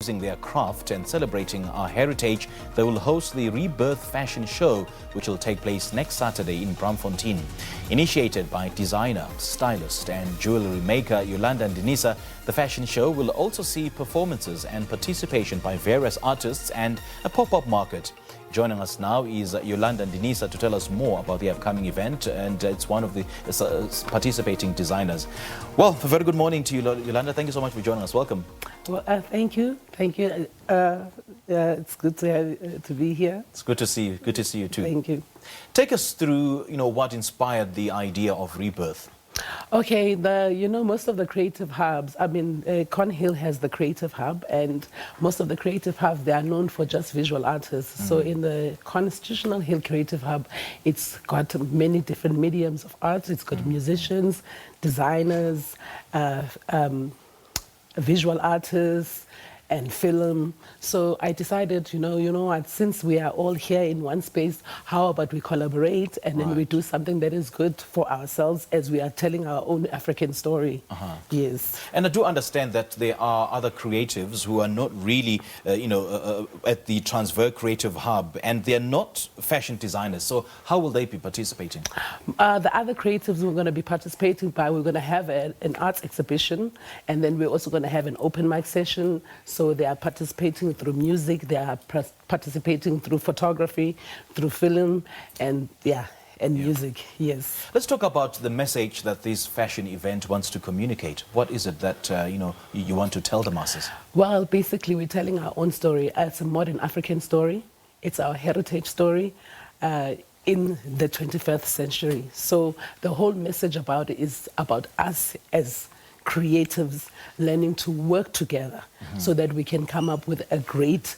Using their craft and celebrating our heritage, they will host the ReBirth Fashion Show, which will take place next Saturday in Braamfontein. Initiated by designer, stylist and jewellery maker Yolanda Ndinisa, the fashion show will also see performances and participation by various artists and a pop-up market. Joining us now is Yolanda Ndinisa to tell us more about the upcoming event, and it's one of the participating designers. Well, a very good morning to you, Yolanda. Thank you so much for joining us. Welcome. Well, thank you. Thank you. It's good to be here. It's good to see you. Good to see you too. Thank you. Take us through, what inspired the idea of ReBirth. Okay, most of the creative hubs, Cornhill has the creative hub, and most of the creative hubs, they are known for just visual artists. So in the Constitutional Hill Creative Hub, it's got many different mediums of art. It's got musicians, designers, visual artists, and film. So I decided, you know what, since we are all here in one space, how about we collaborate and then we do something that is good for ourselves as we are telling our own African story. Yes. And I do understand that there are other creatives who are not really, at the Transwerke Creative Hub, and they're not fashion designers. So how will they be participating? The other creatives we're going to be participating by, we're going to have an arts exhibition, and then we're also going to have an open mic session. So they are participating through music, they are participating through photography, through film, and music, yes. Let's talk about the message that this fashion event wants to communicate. What is it that, you want to tell the masses? Well, basically, we're telling our own story. It's a modern African story. It's our heritage story in the 21st century. So the whole message about it is about us as creatives learning to work together so that we can come up with a great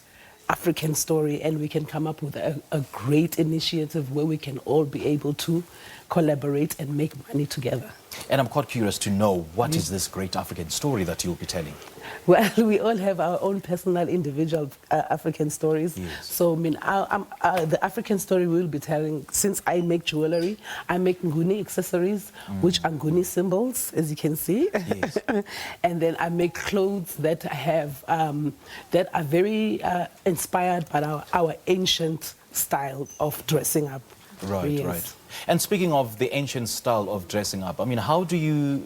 African story, and we can come up with a great initiative where we can all be able to collaborate and make money together. And I'm quite curious to know, what is this great African story that you'll be telling? Well, we all have our own personal, individual African stories. Yes. So, the African story we'll be telling, since I make jewellery, I make Nguni accessories, which are Nguni symbols, as you can see. Yes. And then I make clothes that have, that are very inspired by our ancient style of dressing up. Right, yes. right. And speaking of the ancient style of dressing up, how do you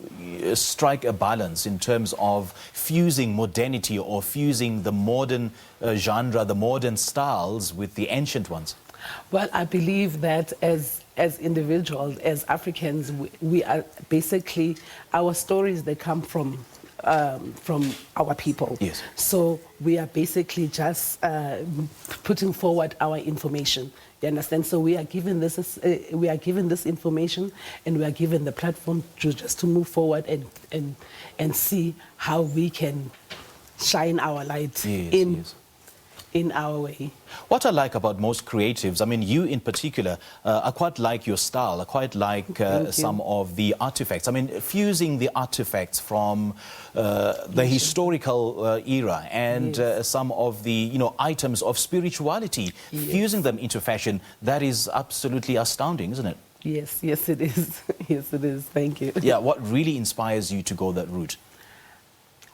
strike a balance in terms of fusing modernity or fusing the modern genre, the modern styles with the ancient ones? Well, I believe that as individuals, as Africans, we are basically, our stories, they come from our people. Yes. So we are basically just putting forward our information. You understand? So we are given this information, and we are given the platform just to move forward and see how we can shine our light in our way. What I like about most creatives, you in particular, I quite like your style. I quite like some of the artifacts. Fusing the artifacts from the historical era and some of the items of spirituality, fusing them into fashion, that is absolutely astounding, isn't it? Yes, yes it is. Yes it is. Thank you. Yeah, what really inspires you to go that route?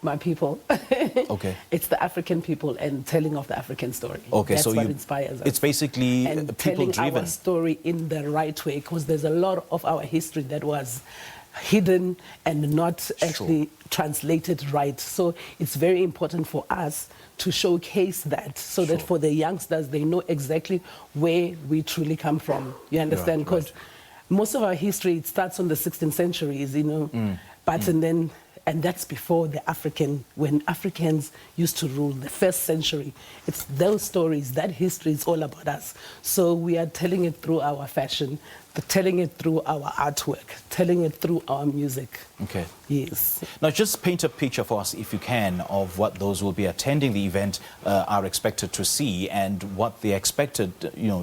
My people. Okay. It's the African people and telling of the African story. Okay, that's so what inspires us. It's basically and people-driven. Telling our story in the right way, because there's a lot of our history that was hidden and not actually translated right. So it's very important for us to showcase that, so that for the youngsters, they know exactly where we truly come from. You understand? Because most of our history, it starts on the 16th centuries, but and that's before when Africans used to rule, the 1st century. It's those stories, that history is all about us. So we are telling it through our fashion, telling it through our artwork, telling it through our music. Okay. Yes. Now just paint a picture for us, if you can, of what those who will be attending the event are expected to see and what they're expected,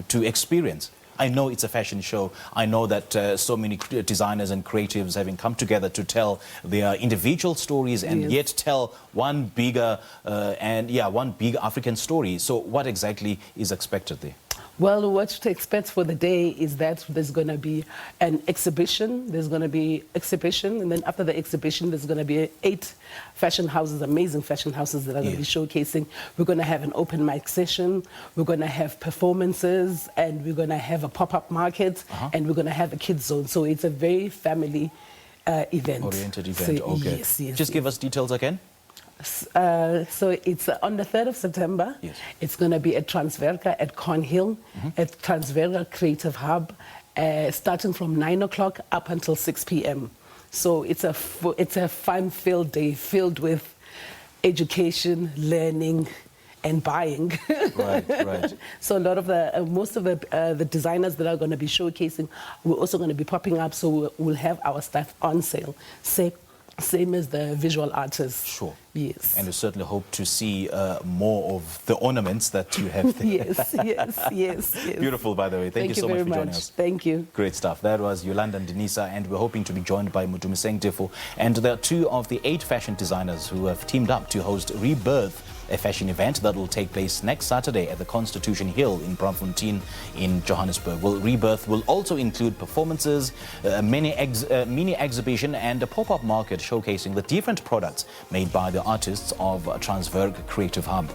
to experience. I know it's a fashion show. I know that so many designers and creatives having come together to tell their individual stories and yet tell one bigger one big African story. So what exactly is expected there? Well, what to expect for the day is that there's going to be an exhibition. There's going to be exhibition, and then after the exhibition, there's going to be 8 fashion houses, amazing fashion houses that are going to be showcasing. We're going to have an open mic session. We're going to have performances, and we're going to have a pop-up market, and we're going to have a kids zone. So it's a very family event. Oriented event. So, Okay. Yes. Just give us details again. So it's on the 3rd of September. Yes. It's going to be at Transwerke at Cornhill, at Transwerke Creative Hub, starting from 9 o'clock up until 6 p.m. So it's a fun-filled day, filled with education, learning, and buying. Right. So a lot of most of the designers that are going to be showcasing, we're also going to be popping up. So we'll have our stuff on sale. Same as the visual artists. Sure. Yes. And we certainly hope to see more of the ornaments that you have there. yes. Beautiful, by the way. Thank you so much for joining us. Thank you. Great stuff. That was Yolanda Ndinisa, and we're hoping to be joined by Mudumiseng Tifo. And there are 2 of the 8 fashion designers who have teamed up to host ReBirth, a fashion event that will take place next Saturday at the Constitution Hill in Braamfontein in Johannesburg. Well, ReBirth will also include performances, a mini exhibition and a pop-up market showcasing the different products made by the artists of Transwerke Creative Hub.